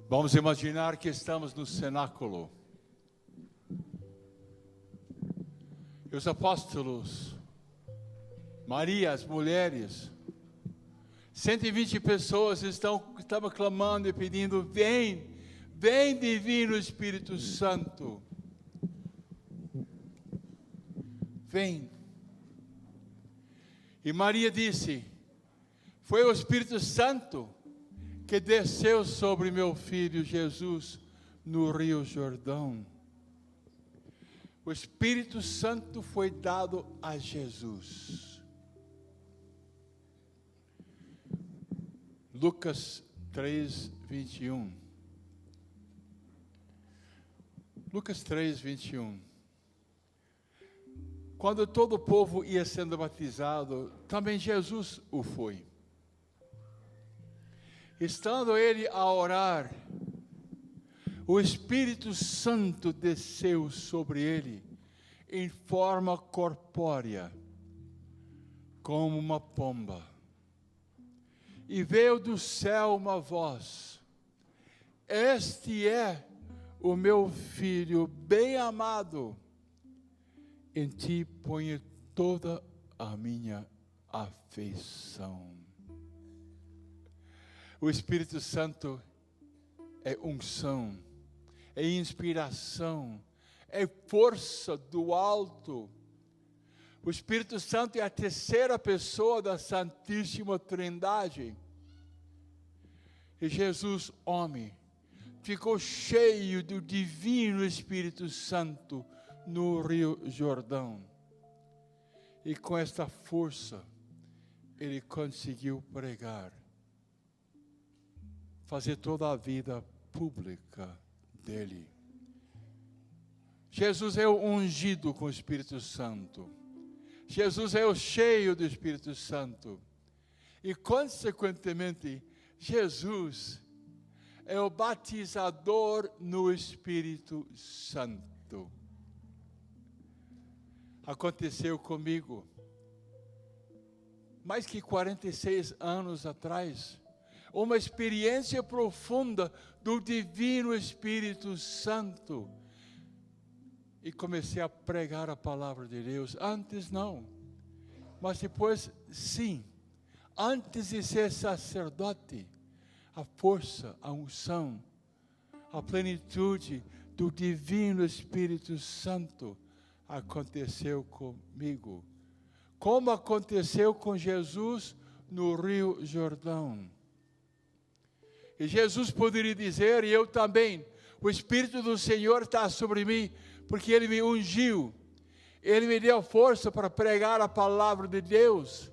Vamos imaginar que estamos no cenáculo. E os apóstolos, Maria, as mulheres, 120 pessoas estavam clamando e pedindo: vem, vem divino Espírito Santo. Vem. E Maria disse: foi o Espírito Santo que desceu sobre meu filho Jesus no Rio Jordão. O Espírito Santo foi dado a Jesus. Lucas 3, 21. Lucas 3, 21. Quando todo o povo ia sendo batizado, também Jesus o foi. Estando ele a orar, o Espírito Santo desceu sobre ele em forma corpórea, como uma pomba. E veio do céu uma voz: este é o meu filho bem amado, em ti ponho toda a minha afeição. O Espírito Santo é unção, é inspiração, é força do alto. O Espírito Santo é a terceira pessoa da Santíssima Trindade. E Jesus, homem, ficou cheio do divino Espírito Santo no Rio Jordão. E com esta força, ele conseguiu pregar, fazer toda a vida pública dele. Jesus é o ungido com o Espírito Santo. Jesus é o cheio do Espírito Santo. E, consequentemente, Jesus é o batizador no Espírito Santo. Aconteceu comigo, mais que 46 anos atrás, uma experiência profunda do Divino Espírito Santo. E comecei a pregar a palavra de Deus. Antes não, mas depois sim. Antes de ser sacerdote, a força, a unção, a plenitude do Divino Espírito Santo aconteceu comigo. Como aconteceu com Jesus no Rio Jordão. E Jesus poderia dizer, e eu também: o Espírito do Senhor está sobre mim, porque Ele me ungiu. Ele me deu força para pregar a palavra de Deus,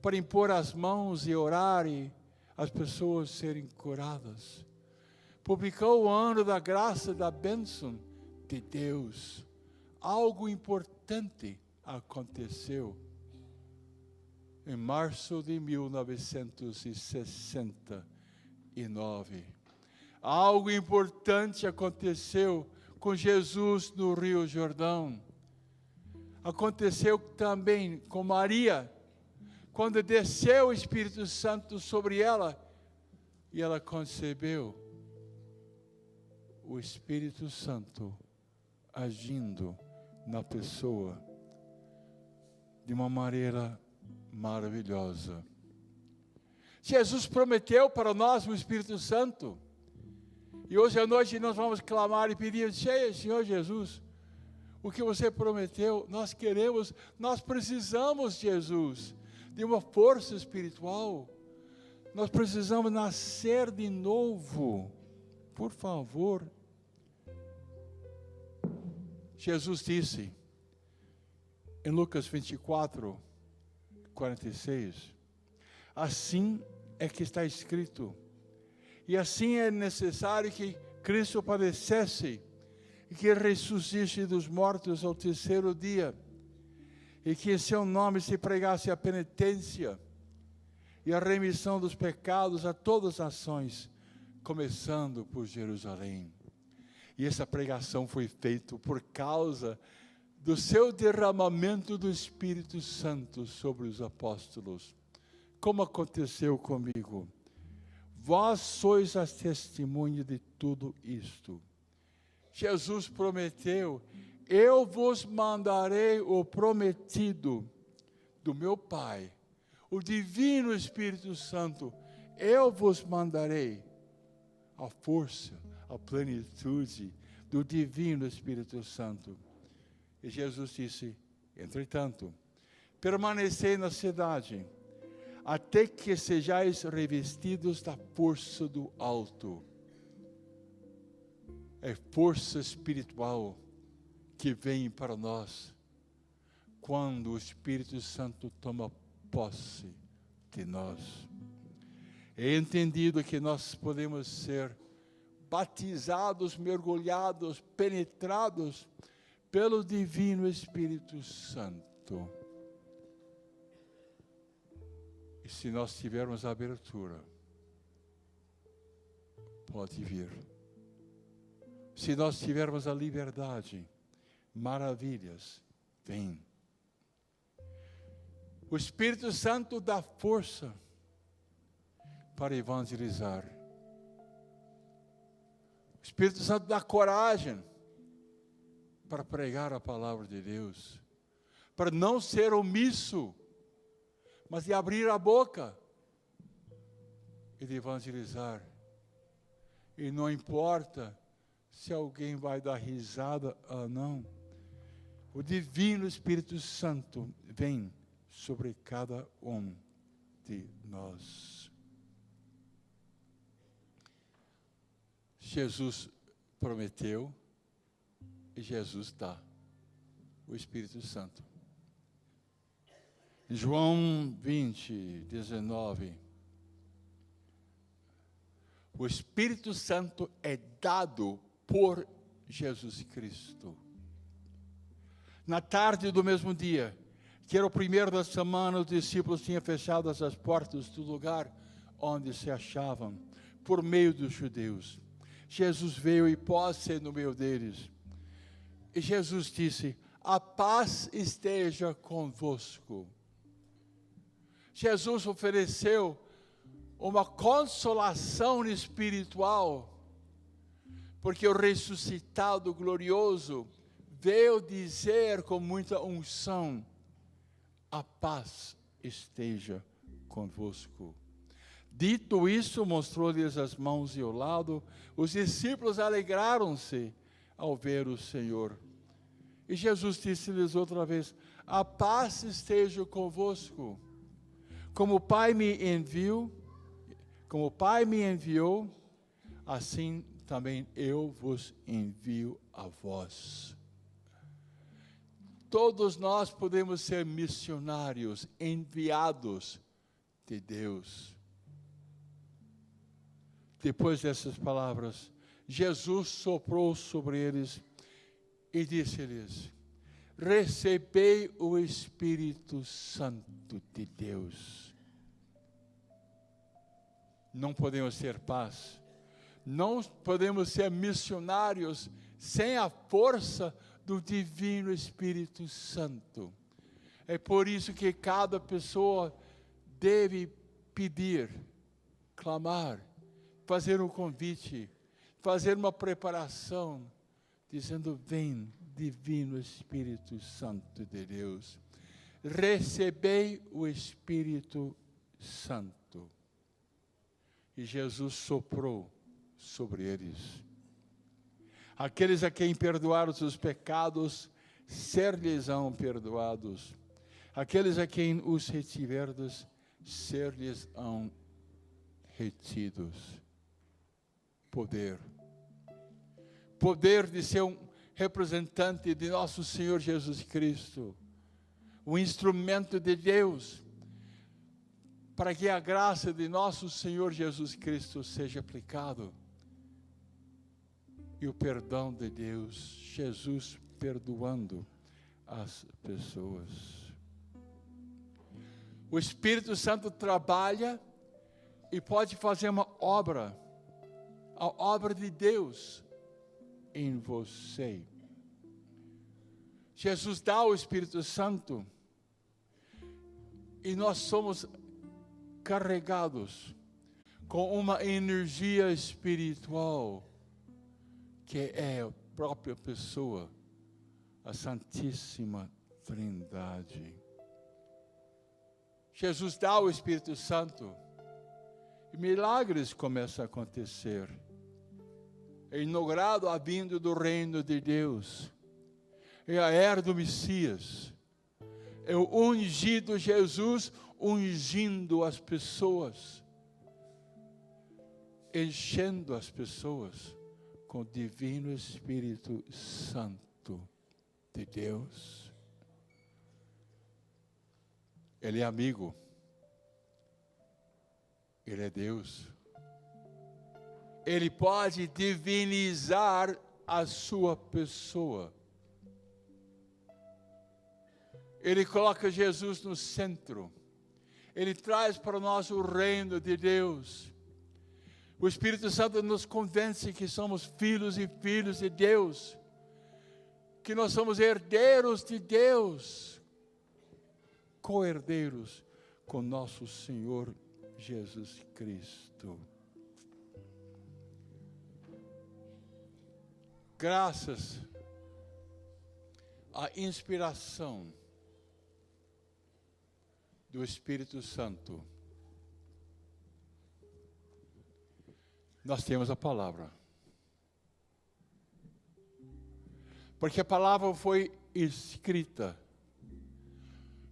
para impor as mãos e orar e as pessoas serem curadas. Publicou o ano da graça, da bênção de Deus. Algo importante aconteceu em março de 1969. Algo importante aconteceu com Jesus no Rio Jordão. Aconteceu também com Maria, quando desceu o Espírito Santo sobre ela e ela concebeu. O Espírito Santo agindo na pessoa de uma maneira maravilhosa. Jesus prometeu para nós o Espírito Santo. E hoje à noite nós vamos clamar e pedir: Senhor Jesus, o que você prometeu, nós queremos, nós precisamos, Jesus, de uma força espiritual. Nós precisamos nascer de novo. Por favor. Jesus disse em Lucas 24, 46, assim é que está escrito, e assim é necessário que Cristo padecesse e que ressuscite dos mortos ao terceiro dia, e que em seu nome se pregasse a penitência e a remissão dos pecados a todas as nações, começando por Jerusalém. E essa pregação foi feita por causa do seu derramamento do Espírito Santo sobre os apóstolos. Como aconteceu comigo? Vós sois as testemunhas de tudo isto. Jesus prometeu: eu vos mandarei o prometido do meu Pai, o divino Espírito Santo. Eu vos mandarei a força, a plenitude do divino Espírito Santo. E Jesus disse: entretanto, permanecei na cidade, até que sejais revestidos da força do alto. É força espiritual que vem para nós quando o Espírito Santo toma posse de nós. É entendido que nós podemos ser batizados, mergulhados, penetrados pelo divino Espírito Santo. E se nós tivermos abertura, pode vir. Se nós tivermos a liberdade, maravilhas vêm. O Espírito Santo dá força para evangelizar. O Espírito Santo dá coragem para pregar a palavra de Deus, para não ser omisso, mas de abrir a boca e de evangelizar. E não importa se alguém vai dar risada ou não, o divino Espírito Santo vem sobre cada um de nós. Jesus prometeu e Jesus dá o Espírito Santo. João 20, 19. O Espírito Santo é dado por Jesus Cristo. Na tarde do mesmo dia, que era o primeiro da semana, os discípulos tinham fechado as portas do lugar onde se achavam, por meio dos judeus. Jesus veio e pôs-se no meio deles. E Jesus disse: a paz esteja convosco. Jesus ofereceu uma consolação espiritual, porque o ressuscitado glorioso veio dizer com muita unção: a paz esteja convosco. Dito isso, mostrou-lhes as mãos e o lado. Os discípulos alegraram-se ao ver o Senhor. E Jesus disse-lhes outra vez: a paz esteja convosco. Como o Pai me enviou, assim também eu vos envio a vós. Todos nós podemos ser missionários, enviados de Deus. Depois dessas palavras, Jesus soprou sobre eles e disse-lhes: recebei o Espírito Santo de Deus. Não podemos ter paz, não podemos ser missionários sem a força do divino Espírito Santo. É por isso que cada pessoa deve pedir, clamar, fazer um convite, fazer uma preparação, dizendo: vem, divino Espírito Santo de Deus, recebei o Espírito Santo. E Jesus soprou sobre eles. Aqueles a quem perdoaram os seus pecados, ser-lhes-ão perdoados. Aqueles a quem os retiverdes, ser-lhes-ão retidos. Poder de ser um representante de nosso Senhor Jesus Cristo, um instrumento de Deus, para que a graça de nosso Senhor Jesus Cristo seja aplicado, e o perdão de Deus, Jesus perdoando as pessoas. O Espírito Santo trabalha e pode fazer uma obra, a obra de Deus em você. Jesus dá o Espírito Santo e nós somos carregados com uma energia espiritual, que é a própria pessoa, a Santíssima Trindade. Jesus dá o Espírito Santo e milagres começam a acontecer. É inaugurado a vinda do reino de Deus. É a era do Messias. É o ungido Jesus ungindo as pessoas, enchendo as pessoas com o divino Espírito Santo de Deus. Ele é amigo. Ele é Deus. Ele pode divinizar a sua pessoa. Ele coloca Jesus no centro. Ele traz para nós o reino de Deus. O Espírito Santo nos convence que somos filhos e filhas de Deus, que nós somos herdeiros de Deus, co-herdeiros com nosso Senhor Jesus Cristo. Graças à inspiração do Espírito Santo, nós temos a palavra. Porque a palavra foi escrita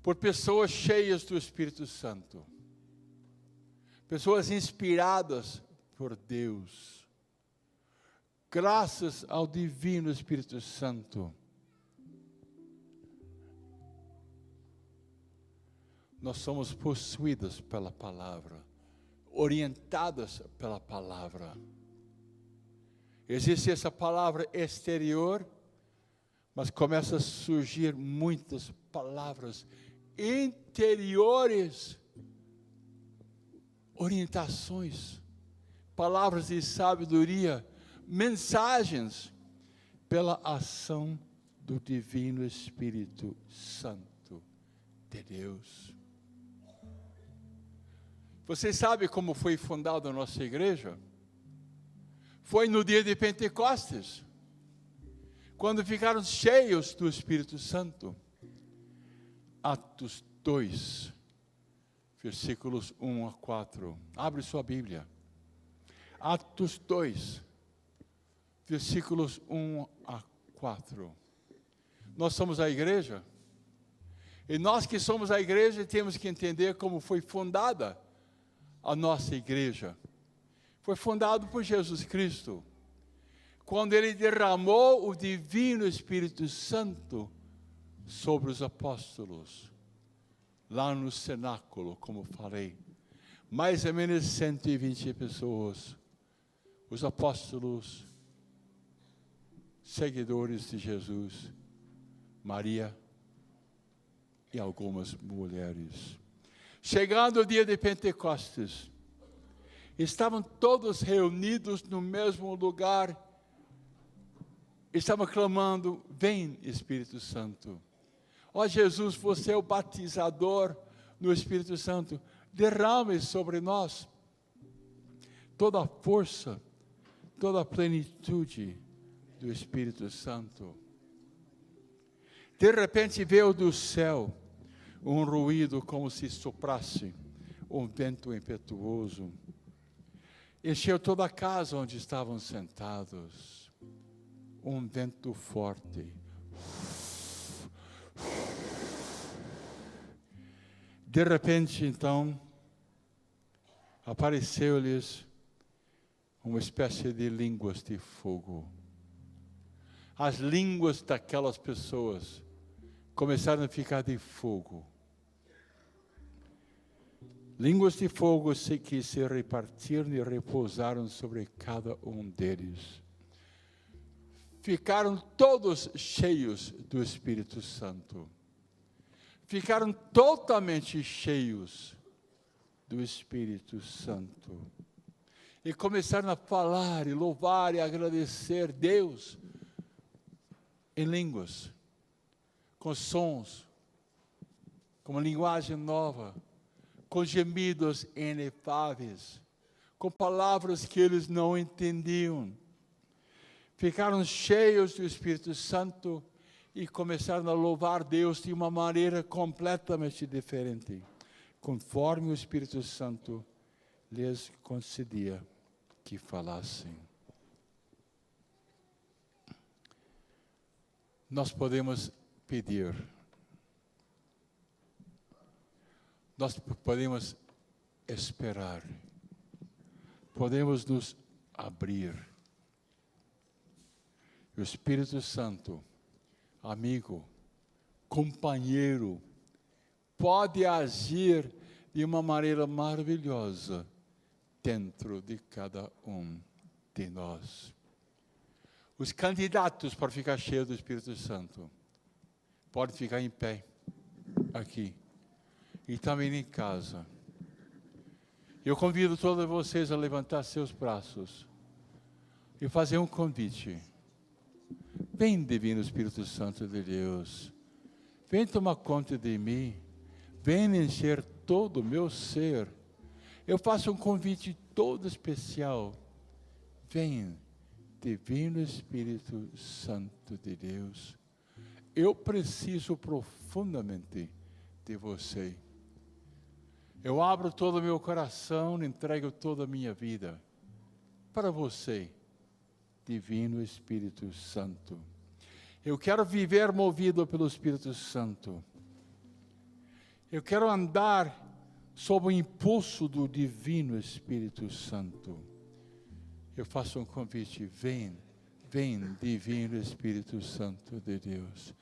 por pessoas cheias do Espírito Santo. Pessoas inspiradas por Deus. Graças ao divino Espírito Santo, nós somos possuídos pela palavra, orientadas pela palavra. Existe essa palavra exterior, mas começa a surgir muitas palavras interiores, orientações, palavras de sabedoria, mensagens pela ação do divino Espírito Santo de Deus. Você sabe como foi fundada a nossa igreja? Foi no dia de Pentecostes, quando ficaram cheios do Espírito Santo. Atos 2, versículos 1 a 4. Abre sua Bíblia. Atos 2, versículos 1 a 4. Nós somos a igreja, e nós que somos a igreja temos que entender como foi fundada a nossa igreja. Foi fundado por Jesus Cristo, quando Ele derramou o divino Espírito Santo sobre os apóstolos, lá no cenáculo, como falei, mais ou menos 120 pessoas, os apóstolos, seguidores de Jesus, Maria e algumas mulheres. Chegando o dia de Pentecostes, estavam todos reunidos no mesmo lugar, estavam clamando: vem Espírito Santo. Ó Jesus, você é o batizador no Espírito Santo, derrame sobre nós toda a força, toda a plenitude do Espírito Santo. De repente veio do céu um ruído como se soprasse um vento impetuoso. Encheu toda a casa onde estavam sentados. Um vento forte. De repente, então, apareceu-lhes uma espécie de línguas de fogo. As línguas daquelas pessoas começaram a ficar de fogo. Línguas de fogo que se repartiram e repousaram sobre cada um deles. Ficaram todos cheios do Espírito Santo. Ficaram totalmente cheios do Espírito Santo. E começaram a falar, e louvar, e agradecer Deus em línguas, com sons, com uma linguagem nova, com gemidos inefáveis, com palavras que eles não entendiam. Ficaram cheios do Espírito Santo e começaram a louvar Deus de uma maneira completamente diferente, conforme o Espírito Santo lhes concedia que falassem. Nós podemos pedir, nós podemos esperar, podemos nos abrir. O Espírito Santo, amigo, companheiro, pode agir de uma maneira maravilhosa dentro de cada um de nós. Os candidatos para ficar cheios do Espírito Santo podem ficar em pé aqui e também em casa. Eu convido todos vocês a levantar seus braços e fazer um convite. Vem, Divino Espírito Santo de Deus, vem tomar conta de mim, vem encher todo o meu ser. Eu faço um convite todo especial. Vem, Divino Espírito Santo de Deus, eu preciso profundamente de você. Eu abro todo o meu coração, entrego toda a minha vida para você, Divino Espírito Santo. Eu quero viver movido pelo Espírito Santo. Eu quero andar sob o impulso do Divino Espírito Santo. Eu faço um convite, vem, Divino Espírito Santo de Deus.